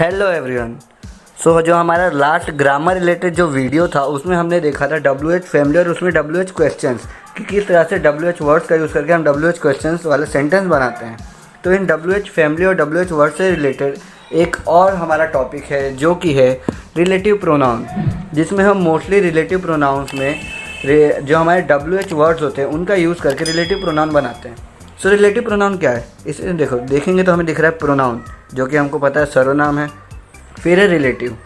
Hello everyone. सो जो हमारा last grammar related जो वीडियो था उसमें हमने देखा था WH फैमिली और उसमें WH क्वेश्चंस कि किस तरह से WH वर्ड्स का यूज़ करके हम WH क्वेश्चंस वाले सेंटेंस बनाते हैं। तो इन WH फैमिली और WH वर्ड से रिलेटेड एक और हमारा टॉपिक है जो कि है रिलेटिव प्रोनाउन, जिसमें हम मोस्टली रिलेटिव प्रोनाउंस में जो हमारे WH वर्ड्स होते हैं उनका यूज़ करके रिलेटिव प्रोनाउन बनाते हैं। सो रिलेटिव प्रोनाउन क्या है, इसे देखेंगे तो हमें दिख रहा है प्रोनाउन, जो कि हमको पता है सर्वनाम है। फिर है रिलेटिव,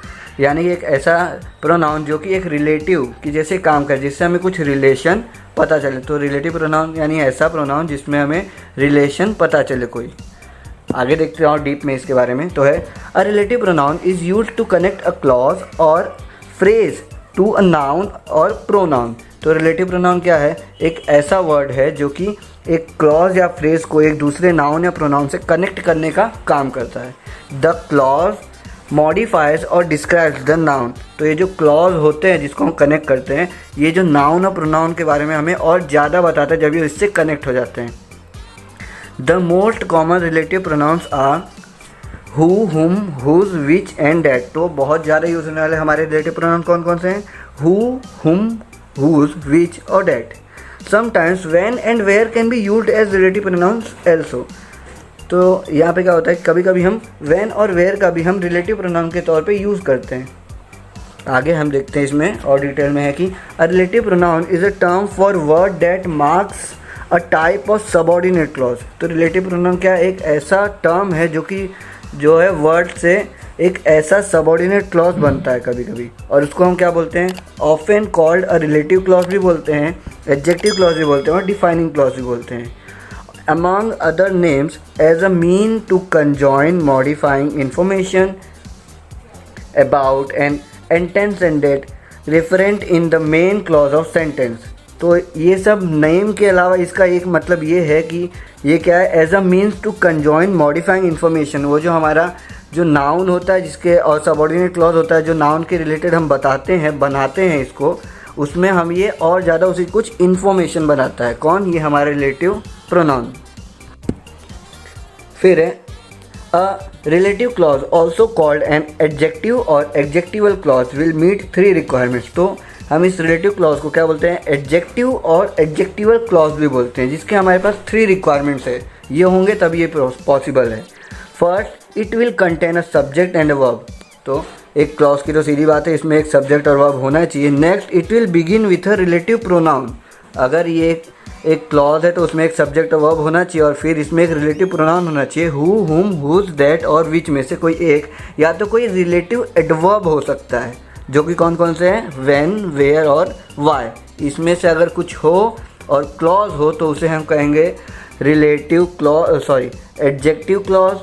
यानी कि एक ऐसा प्रोनाउन जो कि एक रिलेटिव की जैसे काम करे, जिससे हमें कुछ रिलेशन पता चले। तो रिलेटिव प्रोनाउन यानी ऐसा प्रोनाउन जिसमें हमें रिलेशन पता चले कोई। आगे देखते हैं और डीप में इसके बारे में। तो है a relative pronoun is used to connect a clause or phrase to a noun or pronoun. तो रिलेटिव प्रोनाउन क्या है, एक ऐसा वर्ड है जो कि एक क्लॉज या फ्रेज को एक दूसरे नाउन या प्रोनाउन से कनेक्ट करने का काम करता है। द क्लॉज मॉडिफाइज और डिस्क्राइब्स द नाउन। तो ये जो क्लॉज होते हैं जिसको हम कनेक्ट करते हैं, ये जो नाउन और प्रोनाउन के बारे में हमें और ज़्यादा बताता है जब ये इससे कनेक्ट हो जाते हैं। The most common relative pronouns are who, whom, whose, which and that. तो बहुत ज़्यादा यूज होने वाले हमारे रिलेटिव प्रोनाउन कौन कौन से हैं? हु, हुम, हुज, विच और that. Sometimes when and where can be used as relative pronouns also. तो यहाँ पे क्या होता है, कभी कभी हम व्हेन और वेयर का भी हम रिलेटिव प्रोनाउन के तौर पे यूज़ करते हैं। आगे हम देखते हैं इसमें और डिटेल में है कि अ relative pronoun is a term for word that marks a type of subordinate clause. तो रिलेटिव प्रोनाउन क्या है, एक ऐसा टर्म है जो है वर्ड से एक ऐसा सबऑर्डिनेट क्लॉज बनता है कभी कभी, और उसको हम क्या बोलते हैं, often called a relative clause भी बोलते हैं, एडजेक्टिव क्लॉज भी बोलते हैं और डिफाइनिंग क्लॉज भी बोलते हैं। Among other names as a mean to conjoin modifying information about an intended referent in the main clause of sentence। तो ये सब नेम के अलावा इसका एक मतलब ये है कि ये क्या है, as a means to conjoin modifying information. वो जो हमारा जो नाउन होता है जिसके और सबऑर्डिनेट क्लॉज होता है जो नाउन के रिलेटेड हम बनाते हैं इसको, उसमें हम ये और ज़्यादा उसी कुछ इन्फॉर्मेशन बनाता है। कौन? ये हमारा रिलेटिव प्रोनाउन। फिर है a relative clause also called an adjective और adjectival clause will meet 3 requirements. तो हम इस रिलेटिव क्लॉज को क्या बोलते हैं, एडजेक्टिव और एडजेक्टिवल क्लॉज भी बोलते हैं, जिसके हमारे पास 3 रिक्वायरमेंट्स है। ये होंगे तब ये पॉसिबल है। First, it will contain a subject and a verb. तो एक क्लॉज की तो सीधी बात है, इसमें एक सब्जेक्ट और वर्ब होना चाहिए। Next, it will begin with a relative pronoun. अगर ये एक क्लॉज है तो उसमें एक सब्जेक्ट और वर्ब होना चाहिए और फिर इसमें एक रिलेटिव प्रोनाउन होना चाहिए। हु, हुम, हुज, दैट और विच में से कोई एक, या तो कोई रिलेटिव एडवर्ब हो सकता है, जो कि कौन कौन से हैं, व्हेन, वेयर और वाई। इसमें से अगर कुछ हो और क्लॉज हो तो उसे हम कहेंगे एडजेक्टिव क्लॉज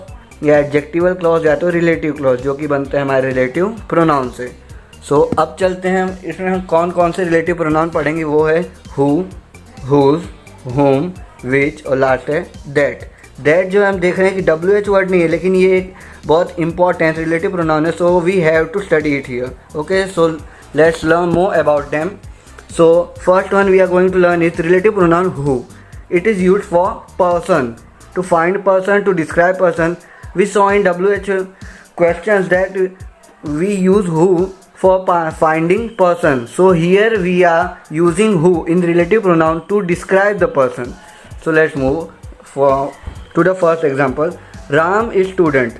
या एडजेक्टिवल क्लॉज या तो रिलेटिव क्लॉज, जो कि बनते हैं हमारे रिलेटिव प्रोनाउन से। सो अब चलते हैं इसमें हम कौन कौन से रिलेटिव प्रोनाउन पढ़ेंगे। वो है हु, हुज, हुम, विच और लास्ट है दैट। दैट जो हम देख रहे हैं कि WH वर्ड नहीं है, लेकिन ये एक बहुत इंपॉर्टेंट रिलेटिव प्रोनाउन है, so we have to study it here. Okay, so let's learn more about them. So first one we are going to learn is relative pronoun who. It is used for person, to find person, to describe person. We saw in WH questions that we use who for finding person. So here we are using who in relative pronoun to describe the person. So let's move to the first example. Ram is student.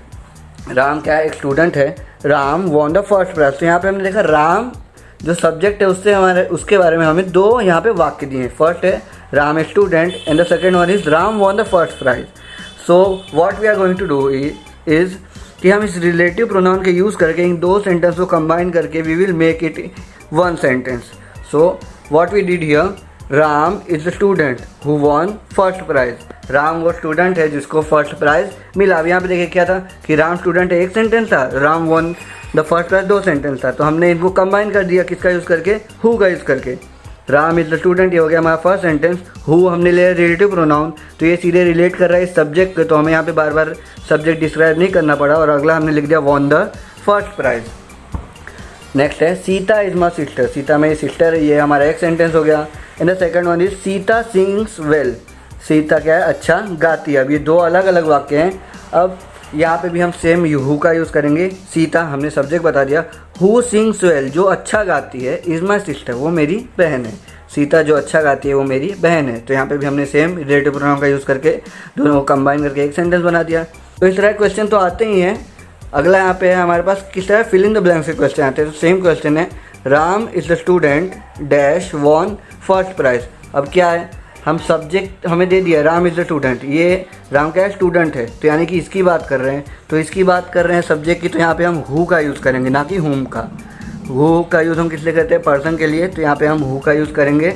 Ram क्या है, एक student है। Ram won the first prize। तो यहाँ पे हमने देखा राम जो सब्जेक्ट है उसके बारे में हमें 2 यहाँ पे वाक्य दिए हैं। फर्स्ट है Ram is student and the second one is Ram won the first prize. So what we are going to do is कि हम इस रिलेटिव प्रोनाउन के यूज़ करके इन 2 सेंटेंस को कंबाइन करके we will make it 1 sentence. So what we did here, Ram is the student who won first prize. Ram वो student है जिसको फर्स्ट प्राइज मिला। अब यहाँ पे देखिए क्या था कि राम स्टूडेंट एक सेंटेंस था, Ram won the first prize 2 sentence था। तो हमने इनको कंबाइन कर दिया, किसका यूज़ करके, हु का यूज़ करके। राम इज द स्टूडेंट, ये हो गया हमारा फर्स्ट सेंटेंस। हु हमने लिया रिलेटिव प्रोनाउन, तो ये सीधे रिलेट कर रहा है इस सब्जेक्ट को, तो हमें यहाँ पे बार बार सब्जेक्ट डिस्क्राइब नहीं करना पड़ा। और अगला हमने लिख दिया won the first prize. Next है Sita is my sister. Sita मेरी सिस्टर है, ये हमारा एक सेंटेंस हो गया। And the second one is Sita sings well. Sita क्या है, अच्छा गाती है। अब ये 2 अलग अलग वाक्य हैं। अब यहाँ पे भी हम सेम हु का यूज़ करेंगे। सीता हमने सब्जेक्ट बता दिया। हु सिंग्स वेल, जो अच्छा गाती है, इज़ माई सिस्टर, वो मेरी बहन है। सीता जो अच्छा गाती है वो मेरी बहन है। तो यहाँ पे भी हमने सेम रिलेटिव प्रोनाउन का यूज़ करके दोनों को कंबाइन करके एक सेंटेंस बना दिया। तो इस तरह क्वेश्चन तो आते ही हैं। अगला यहाँ पे है हमारे पास किस तरह फिल इन द ब्लैंक्स के क्वेश्चन आते हैं। तो सेम क्वेश्चन है, Ram is the student dash won first prize. अब क्या है, हम सब्जेक्ट हमें दे दिया राम इज़ द स्टूडेंट, ये राम क्या है, स्टूडेंट है, तो यानी कि इसकी बात कर रहे हैं। तो इसकी बात कर रहे हैं सब्जेक्ट की, तो यहाँ पे हम हु का यूज़ करेंगे, ना कि हुम का। हु का यूज़ हम किस लिए करते हैं, पर्सन के लिए, तो यहाँ पे हम हु का यूज़ करेंगे।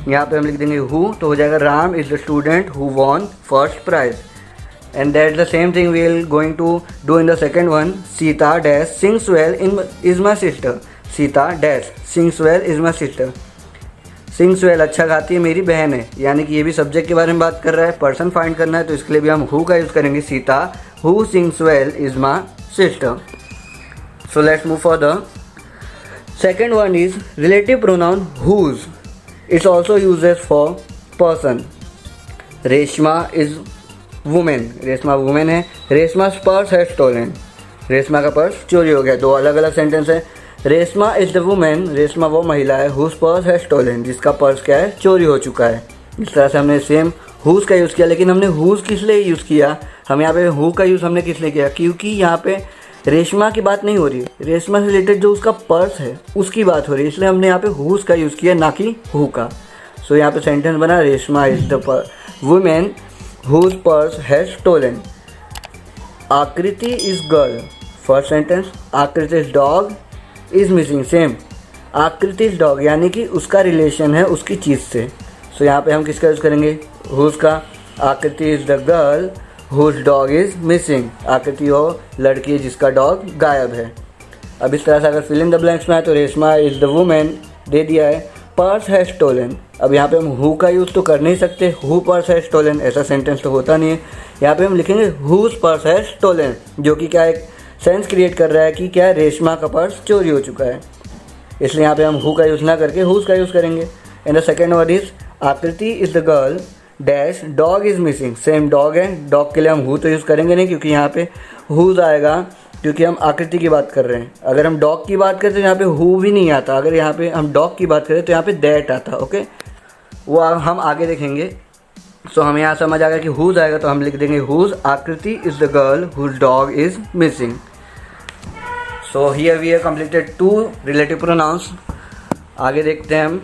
यहाँ पे हम लिख देंगे हु, तो हो जाएगा Ram is the student who won first prize. And that the same thing we will going to do in the second one. Sita dash sings well is my sister. Sita dash sings well is my sister. Sings well अच्छा गाती है, मेरी बहन है, यानी कि ये भी सब्जेक्ट के बारे में बात कर रहा है, पर्सन फाइंड करना है, तो इसके लिए भी हम हु का यूज़ करेंगे। Sita who sings well is my sister. So let's move for second one is relative pronoun whose. It's also uses for person. Reshma is women, Reshma women है। रेशमा's पर्स है स्टोलन, रेशमा का पर्स चोरी हो गया। दो अलग अलग सेंटेंस है। Reshma is the women, Reshma वो महिला है, हुज पर्स है स्टोलन, जिसका पर्स क्या है, चोरी हो चुका है। इस तरह से हमने सेम हुज का यूज़ किया। लेकिन हमने हुज किस लिए यूज़ किया, हम यहाँ पे हु का यूज़ हमने किस लिए किया, क्योंकि यहाँ पे रेशमा की बात नहीं हो रही है, रेशमा से रिलेटेड जो उसका पर्स है उसकी बात हो रही है, इसलिए हमने यहाँ पे हुज का यूज़ किया, ना कि हु का। सो यहाँ पे सेंटेंस बना, Reshma is the women whose purse has stolen. Aakriti is girl, first sentence. Aakriti is dog is missing, same. Aakriti is dog, यानी कि उसका रिलेशन है उसकी चीज़ से। सो यहाँ पे हम किसका यूज़ करेंगे, हुज का। Aakriti is the girl whose dog is missing. Aakriti हो लड़की है जिसका डॉग गायब है। अब इस तरह से अगर फिल इन द ब्लैंक्स में है तो Reshma is the women they दिया है, पर्स है स्टोलन। अब यहाँ पे हम हु का यूज़ तो कर नहीं सकते, हु पर्स है स्टोलन, ऐसा सेंटेंस तो होता नहीं है। यहाँ पे हम लिखेंगे हुज पर्स है स्टोलन, जो कि क्या एक सेंस क्रिएट कर रहा है कि क्या रेशमा का पर्स चोरी हो चुका है, इसलिए यहाँ पे हम हु का यूज़ ना करके हुज का यूज़ करेंगे। And the second word is Akriti is the girl dash dog is missing. Same dog है, डॉग के लिए हम हु तो यूज़ करेंगे नहीं, क्योंकि यहाँ पे हुज आएगा, क्योंकि हम आकृति की बात कर रहे हैं। अगर हम डॉग की बात करें तो यहाँ पे हु भी नहीं आता। अगर यहाँ पे हम डॉग की बात करें तो यहाँ पे दैट आता। ओके, वो हम आगे देखेंगे। सो हमें यहाँ समझ आ गया कि हुज आएगा, तो हम लिख देंगे whose Aakriti is the girl whose dog is missing. So here we have completed 2 relative pronouns. आगे देखते हैं हम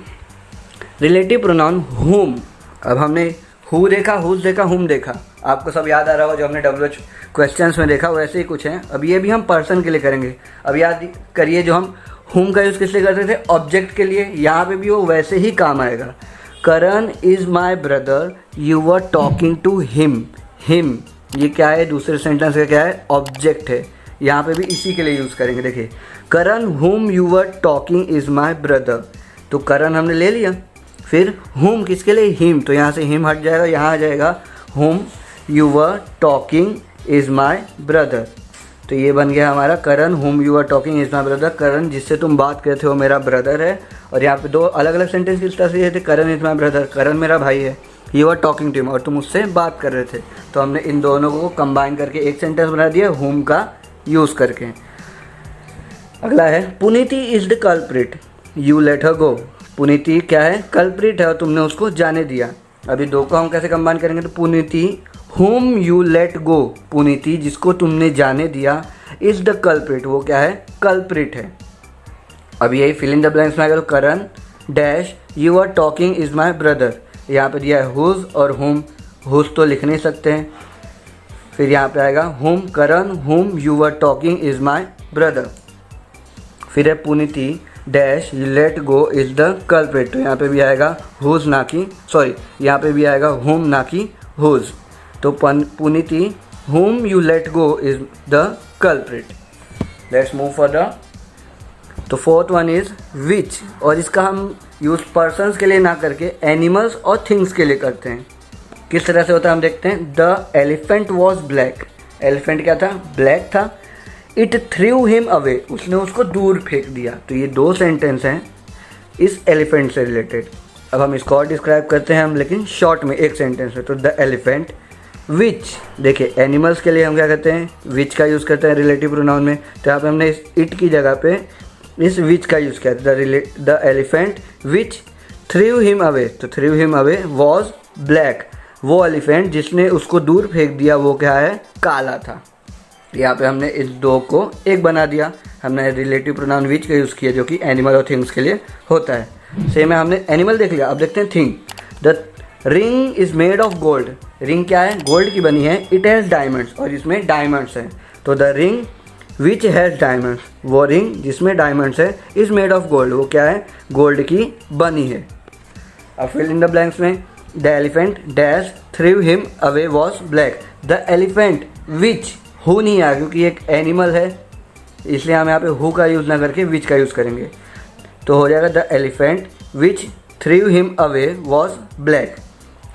रिलेटिव प्रोनाउन हुम। अब हमने हु देखा, हुज देखा, हुम देखा, आपको सब याद आ रहा होगा जो हमने WH क्वेश्चंस में देखा, वैसे ही कुछ हैं। अब ये भी हम पर्सन के लिए करेंगे। अब याद करिए जो हम हुम का यूज़ किस लिए करते थे, ऑब्जेक्ट के लिए, यहाँ पे भी वो वैसे ही काम आएगा। Karan is my brother you were talking to him. Him ये क्या है, दूसरे सेंटेंस का क्या है, ऑब्जेक्ट है। यहाँ पे भी इसी के लिए यूज़ करेंगे। देखिए, Karan whom you were talking is my brother, तो करण हमने ले लिया। फिर हुम किसके लिए, हिम, तो यहाँ से हिम हट जाएगा, यहाँ आ जाएगा whom you were talking is my brother. तो ये बन गया हमारा Karan whom you are talking is my brother. Karan जिससे तुम बात करते हो मेरा ब्रदर है। और यहाँ पे 2 अलग अलग सेंटेंस किस तरह से थे, करण इज़ माई ब्रदर, करण मेरा भाई है, you are talking to him, और तुम उससे बात कर रहे थे। तो हमने इन दोनों को कंबाइन करके एक सेंटेंस बना दिया हुम का यूज़ करके। अगला है Puniti is the culprit you let her go. Puniti क्या है, कल्प्रिट है और तुमने उसको जाने दिया। अभी 2 को हम कैसे कंबाइन करेंगे, तो पुनीति whom you let go, पुनीति जिसको तुमने जाने दिया, इज द कल्प्रिट वो क्या है, कल्प्रिट है। अब यही फिल इन द ब्लैंक्स में आएगा, तो Karan dash you are talking is my brother, यहाँ पे दिया है हुज और हुम, हुज तो लिख नहीं सकते हैं। फिर यहाँ पे आएगा whom, Karan whom you are talking is my brother. फिर है Puniti dash you let go is the culprit, तो यहाँ पे भी आएगा हुज ना कि, सॉरी यहाँ पे भी आएगा हुम ना कि हुज। तो पुनीति whom you let go is the culprit. Let's move further. तो 4th one is which, और इसका हम यूज़ पर्सन्स के लिए ना करके एनिमल्स और थिंग्स के लिए करते हैं। किस तरह से होता है हम देखते हैं। The elephant was black, elephant क्या था, ब्लैक था। इट थ्रू हिम अवे, उसने उसको दूर फेंक दिया। तो ये 2 सेंटेंस हैं इस एलिफेंट से रिलेटेड। अब हम इसको और डिस्क्राइब करते हैं हम, लेकिन शॉर्ट में एक सेंटेंस में। तो द एलिफेंट विच, देखिए एनिमल्स के लिए हम क्या करते हैं, विच का यूज़ करते हैं रिलेटिव प्रोनाउन में। तो यहाँ पे हमने इस इट की जगह पे इस विच का यूज़ किया, the elephant which threw him away. तो threw him away was black, वो एलिफेंट जिसने उसको दूर फेंक दिया वो क्या है, काला था। यहाँ पे हमने इस दो को एक बना दिया, हमने रिलेटिव प्रोनाउन विच का यूज़ किया जो कि एनिमल और थिंग्स के लिए होता है। सेम है, हमने एनिमल देख लिया, अब देखते हैं thing. The ring is made of gold, ring क्या है, गोल्ड की बनी है। इट हैज़ डायमंड्स, और इसमें डायमंड्स हैं। तो the ring which has diamonds, वो रिंग जिसमें डायमंड्स है, इज़ मेड ऑफ गोल्ड, वो क्या है, गोल्ड की बनी है। अब फिल इन द ब्लैंक्स में, the elephant dash through him away was black. The elephant which, who नहीं आया क्योंकि एक एनिमल है, इसलिए हम यहाँ पे हु का यूज़ ना करके विच का यूज़ करेंगे। तो हो जाएगा the elephant which threw him away was black.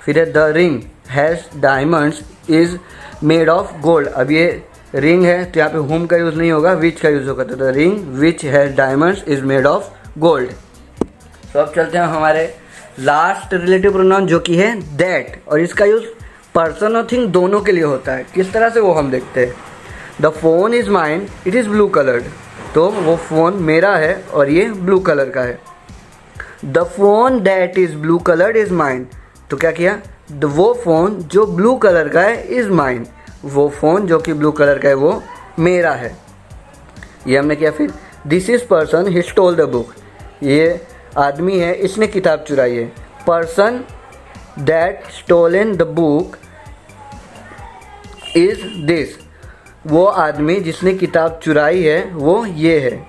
फिर है the ring has diamonds is made of gold. अब ये रिंग है तो यहाँ पे हुम का यूज़ नहीं होगा, विच का यूज़ होगा। तो the ring which has diamonds is made of gold. तो अब चलते हैं हमारे लास्ट रिलेटिव प्रोनाउन जो कि है दैट, और इसका यूज़ पर्सन और थिंग दोनों के लिए होता है। किस तरह से वो हम देखते हैं। The phone is mine it is blue coloured, तो वो फ़ोन मेरा है और ये ब्लू कलर का है। The phone that is blue coloured is mine, तो क्या किया, वो फ़ोन जो ब्लू कलर का है इज़ माइन, वो फ़ोन जो कि ब्लू कलर का है वो मेरा है। ये हमने किया। फिर this is person he stole the book, ये आदमी है इसने किताब चुराई है। Person that stolen the book is this, वो आदमी जिसने किताब चुराई है वो ये है।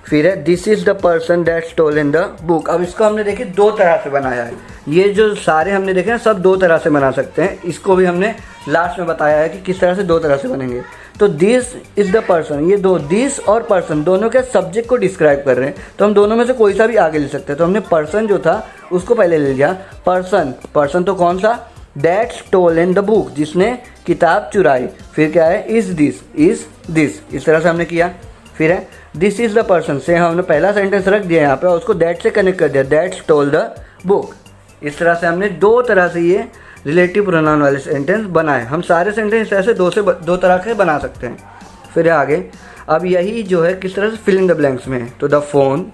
फिर है this is the person that stolen the book. अब इसको हमने देखे दो तरह से बनाया है, ये जो सारे हमने देखे ना सब दो तरह से बना सकते हैं। इसको भी हमने लास्ट में बताया है कि किस तरह से दो तरह से बनेंगे। तो दिस इज़ द पर्सन, ये दो दिस और पर्सन दोनों के सब्जेक्ट को डिस्क्राइब कर रहे हैं, तो हम दोनों में से कोई सा भी आगे ले सकते हैं। तो हमने पर्सन जो था उसको पहले ले लिया। पर्सन तो कौन सा, दैट स्टोलन द बुक, जिसने किताब चुराई। फिर क्या है, इज़ दिस, इस तरह से हमने किया। फिर है दिस इज़ द पर्सन से हमने पहला सेंटेंस रख दिया यहाँ पे और उसको दैट से कनेक्ट कर दिया, दैट स्टोल द बुक। इस तरह से हमने दो तरह से ये रिलेटिव प्रोनाउन वाले सेंटेंस बनाए। हम सारे सेंटेंस इस तरह से दो तरह के बना सकते हैं। फिर आगे अब यही जो है किस तरह से फिल इन द ब्लैंक्स में है। तो the phone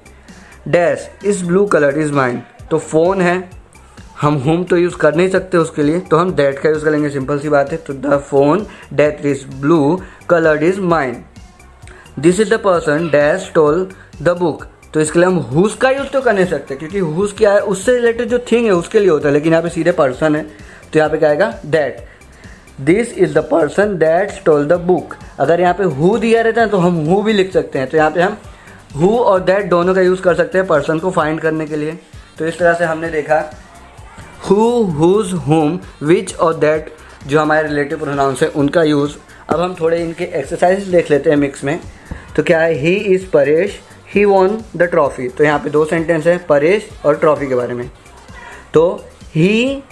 dash is blue colour is mine, तो फ़ोन है, हम हुम तो यूज़ कर नहीं सकते उसके लिए, तो हम दैट का यूज़ करेंगे, सिंपल सी बात है। तो the phone that is blue coloured is mine. This is the person dash stall the book, तो इसके लिए हम हुज का यूज़ तो कर नहीं सकते क्योंकि हुज क्या है, उससे रिलेटेड जो थिंग है उसके लिए होता है, लेकिन यहाँ पे सीधे पर्सन है तो यहाँ पे क्या आएगा, that. This is the person that stall the book. अगर यहाँ पे हु दिया रहता है तो हम हु भी लिख सकते हैं, तो यहाँ पे हम हु और दैट दोनों का यूज़ कर सकते हैं पर्सन को फाइंड करने के लिए। तो इस तरह से हमने देखा हु, हुज, हुम, विच और दैट जो हमारे रिलेटिव प्रोनाउंस है उनका यूज़। अब हम थोड़े इनके एक्सरसाइज देख लेते हैं मिक्स में। तो क्या है, he is Paresh he won the trophy. तो यहाँ पे दो सेंटेंस है परेश और ट्रॉफी के बारे में। तो he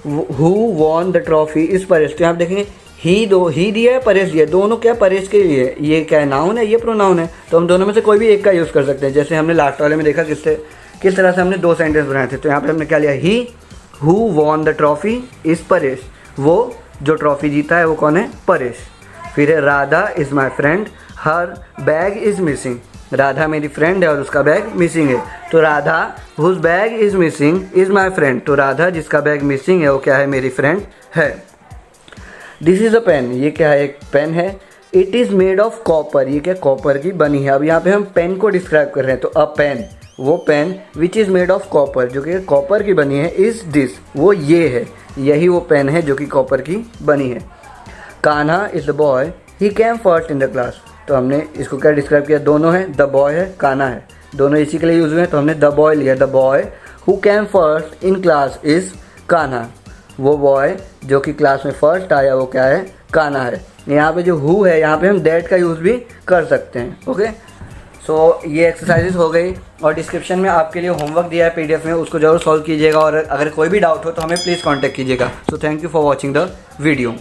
who won the trophy is Paresh, तो यहाँ पे देखेंगे ही दिया है, परेश दिया है, दोनों क्या परेश के लिए, ये क्या है, नाउन है, ये प्रोनाउन है, तो हम दोनों में से कोई भी एक का यूज़ कर सकते हैं। जैसे हमने लास्ट वाले में देखा किस तरह से हमने दो सेंटेंस बनाए थे। तो यहाँ पे हमने क्या लिया, he who won the trophy is Paresh, वो जो ट्रॉफी जीता है वो कौन है, परेश। फिर है Radha is my friend her bag is missing, Radha मेरी फ्रेंड है और उसका बैग मिसिंग है। तो Radha whose bag is missing is my friend, तो राधा जिसका बैग मिसिंग है वो क्या है, मेरी फ्रेंड है। दिस इज़ अ पेन, ये क्या है, एक पेन है। It is made of copper, ये क्या कॉपर की बनी है। अब यहाँ पे हम पेन को डिस्क्राइब कर रहे हैं, तो अ पेन, वो pen which is made of copper, जो कि कॉपर की बनी है। इज़ दिस, वो ये है, यही वो पेन है जो कि कॉपर की बनी है। Kanha is the boy he came first in the class, तो हमने इसको क्या डिस्क्राइब किया, दोनों है, द बॉय है, कान्हा है, दोनों इसी के लिए यूज़ हुए हैं, तो हमने द बॉय लिया। The boy who came first in class is Kanha, वो बॉय जो कि क्लास में फर्स्ट आया वो क्या है, कान्हा है। यहाँ पे जो हु है यहाँ पे हम दैट का यूज़ भी कर सकते हैं। ओके, सो ये एक्सरसाइजेस हो गई और डिस्क्रिप्शन में आपके लिए होमवर्क दिया है PDF में, उसको जरूर सॉल्व कीजिएगा और अगर कोई भी डाउट हो तो हमें प्लीज़ कॉन्टैक्ट कीजिएगा। So thank you for watching the video.